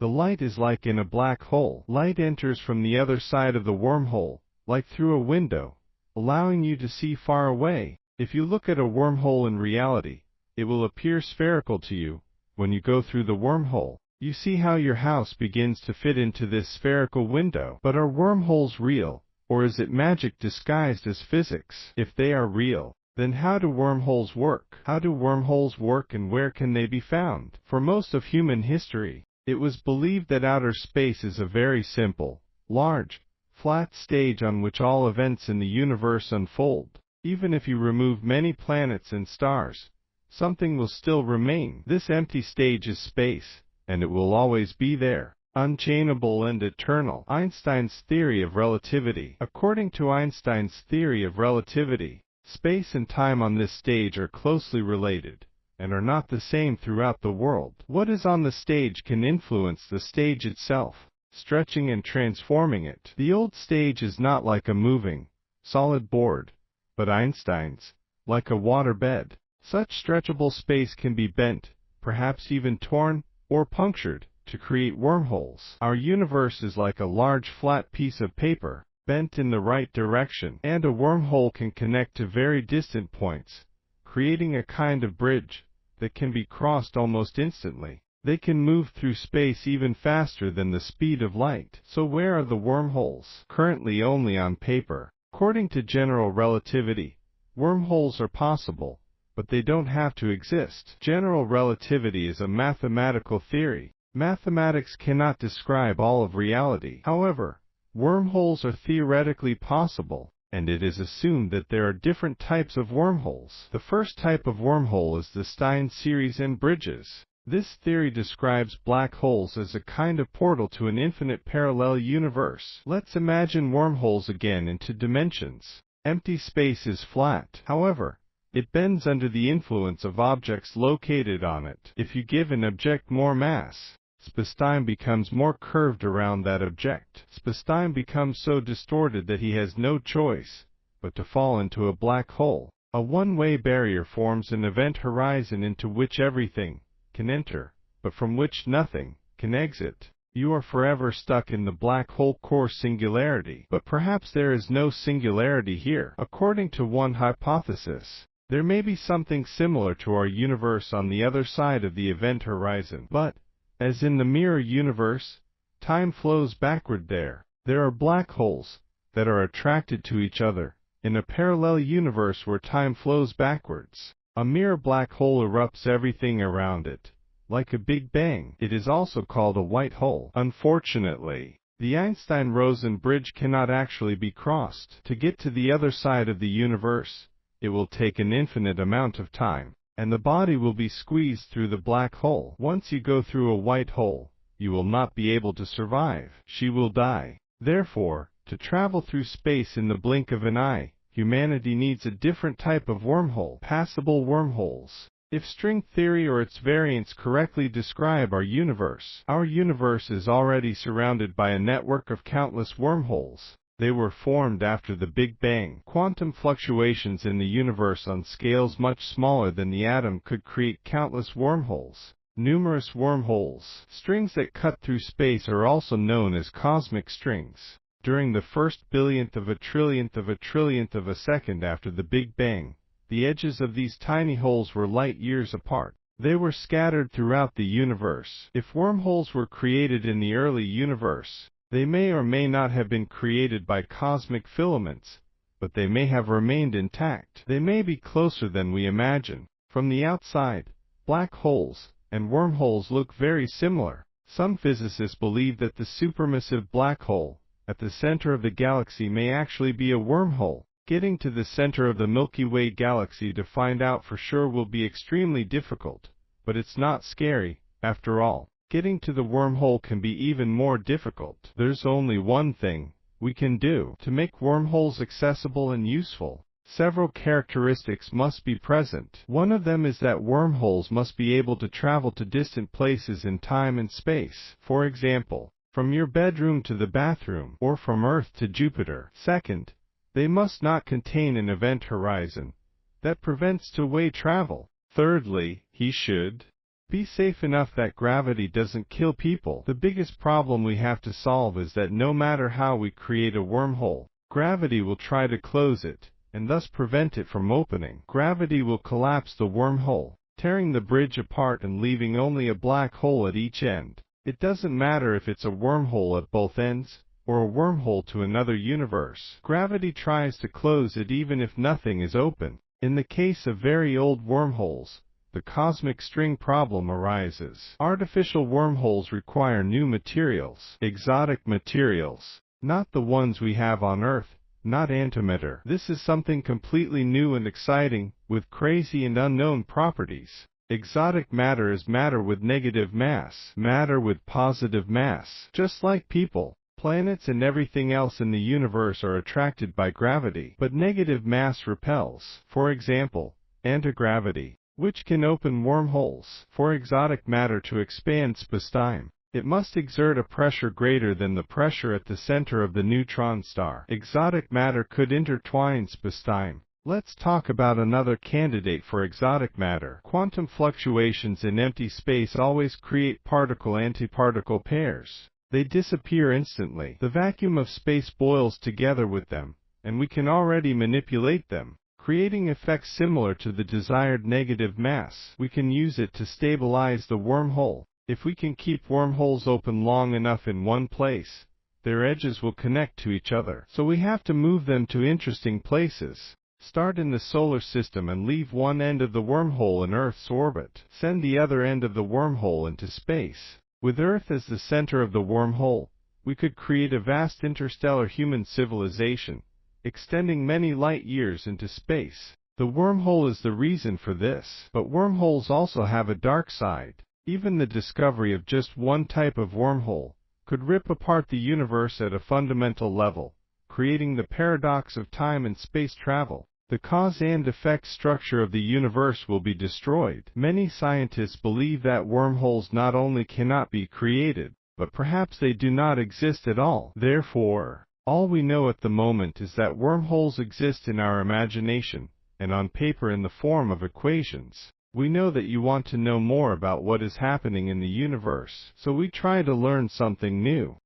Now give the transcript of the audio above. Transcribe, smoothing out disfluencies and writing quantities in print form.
The light is like in a black hole. Light enters from the other side of the wormhole, like through a window, allowing you to see far away. If you look at a wormhole in reality, it will appear spherical to you. When you go through the wormhole, you see how your house begins to fit into this spherical window. But are wormholes real, or is it magic disguised as physics? If they are real, then how do wormholes work? How do wormholes work and where can they be found? For most of human history, it was believed that outer space is a very simple, large, flat stage on which all events in the universe unfold. Even if you remove many planets and stars, something will still remain. This empty stage is space, and it will always be there, unchainable and eternal. Einstein's theory of relativity. According to Einstein's theory of relativity, space and time on this stage are closely related, and are not the same throughout the world. What is on the stage can influence the stage itself, stretching and transforming it. The old stage is not like a moving, solid board, but Einstein's, like a waterbed. Such stretchable space can be bent, perhaps even torn, or punctured, to create wormholes. Our universe is like a large flat piece of paper, bent in the right direction, and a wormhole can connect to very distant points, creating a kind of bridge that can be crossed almost instantly. They can move through space even faster than the speed of light. So where are the wormholes? Currently only on paper. According to general relativity, wormholes are possible, but they don't have to exist. General relativity is a mathematical theory. Mathematics cannot describe all of reality. However, wormholes are theoretically possible, and it is assumed that there are different types of wormholes. The first type of wormhole is the Stein series and bridges. This theory describes black holes as a kind of portal to an infinite parallel universe. Let's imagine wormholes again into dimensions. Empty space is flat. However, it bends under the influence of objects located on it. If you give an object more mass, space-time becomes more curved around that object. Space-time becomes so distorted that he has no choice but to fall into a black hole. A one-way barrier forms an event horizon into which everything can enter, but from which nothing can exit. You are forever stuck in the black hole core singularity. But perhaps there is no singularity here. According to one hypothesis, there may be something similar to our universe on the other side of the event horizon. But, as in the mirror universe, time flows backward there. There are black holes that are attracted to each other in a parallel universe where time flows backwards. A mirror black hole erupts everything around it, like a Big Bang. It is also called a white hole. Unfortunately, the Einstein-Rosen bridge cannot actually be crossed. To get to the other side of the universe, it will take an infinite amount of time, and the body will be squeezed through the black hole. Once you go through a white hole, you will not be able to survive. She will die. Therefore, to travel through space in the blink of an eye, humanity needs a different type of wormhole. Passable wormholes. If string theory or its variants correctly describe our universe is already surrounded by a network of countless wormholes. They were formed after the Big Bang. Quantum fluctuations in the universe on scales much smaller than the atom could create countless wormholes. Numerous wormholes. Strings that cut through space are also known as cosmic strings. During the first billionth of a trillionth of a second after the Big Bang, the edges of these tiny holes were light years apart. They were scattered throughout the universe. If wormholes were created in the early universe, they may or may not have been created by cosmic filaments, but they may have remained intact. They may be closer than we imagine. From the outside, black holes and wormholes look very similar. Some physicists believe that the supermassive black hole at the center of the galaxy may actually be a wormhole. Getting to the center of the Milky Way galaxy to find out for sure will be extremely difficult, but it's not scary. After all, getting to the wormhole can be even more difficult. There's only one thing we can do to make wormholes accessible and useful. Several characteristics must be present. One of them is that wormholes must be able to travel to distant places in time and space. For example, from your bedroom to the bathroom, or from Earth to Jupiter. Second, they must not contain an event horizon that prevents two-way travel. Thirdly, he should be safe enough that gravity doesn't kill people. The biggest problem we have to solve is that no matter how we create a wormhole, gravity will try to close it, and thus prevent it from opening. Gravity will collapse the wormhole, tearing the bridge apart and leaving only a black hole at each end. It doesn't matter if it's a wormhole at both ends, or a wormhole to another universe. Gravity tries to close it even if nothing is open. In the case of very old wormholes, the cosmic string problem arises. Artificial wormholes require new materials, exotic materials, not the ones we have on Earth, not antimatter. This is something completely new and exciting, with crazy and unknown properties. Exotic matter is matter with negative mass, matter with positive mass. Just like people, planets and everything else in the universe are attracted by gravity, but negative mass repels. For example, antigravity, which can open wormholes. For exotic matter to expand spacetime, it must exert a pressure greater than the pressure at the center of the neutron star. Exotic matter could intertwine spacetime. Let's talk about another candidate for exotic matter. Quantum fluctuations in empty space always create particle-antiparticle pairs. They disappear instantly. The vacuum of space boils together with them, and we can already manipulate them, creating effects similar to the desired negative mass. We can use it to stabilize the wormhole. If we can keep wormholes open long enough in one place, their edges will connect to each other. So we have to move them to interesting places. Start in the solar system and leave one end of the wormhole in Earth's orbit. Send the other end of the wormhole into space. With Earth as the center of the wormhole, we could create a vast interstellar human civilization, extending many light years into space. The wormhole is the reason for this. But wormholes also have a dark side. Even the discovery of just one type of wormhole could rip apart the universe at a fundamental level, creating the paradox of time and space travel. The cause and effect structure of the universe will be destroyed. Many scientists believe that wormholes not only cannot be created, but perhaps they do not exist at all. Therefore, all we know at the moment is that wormholes exist in our imagination, and on paper in the form of equations. We know that you want to know more about what is happening in the universe, so we try to learn something new.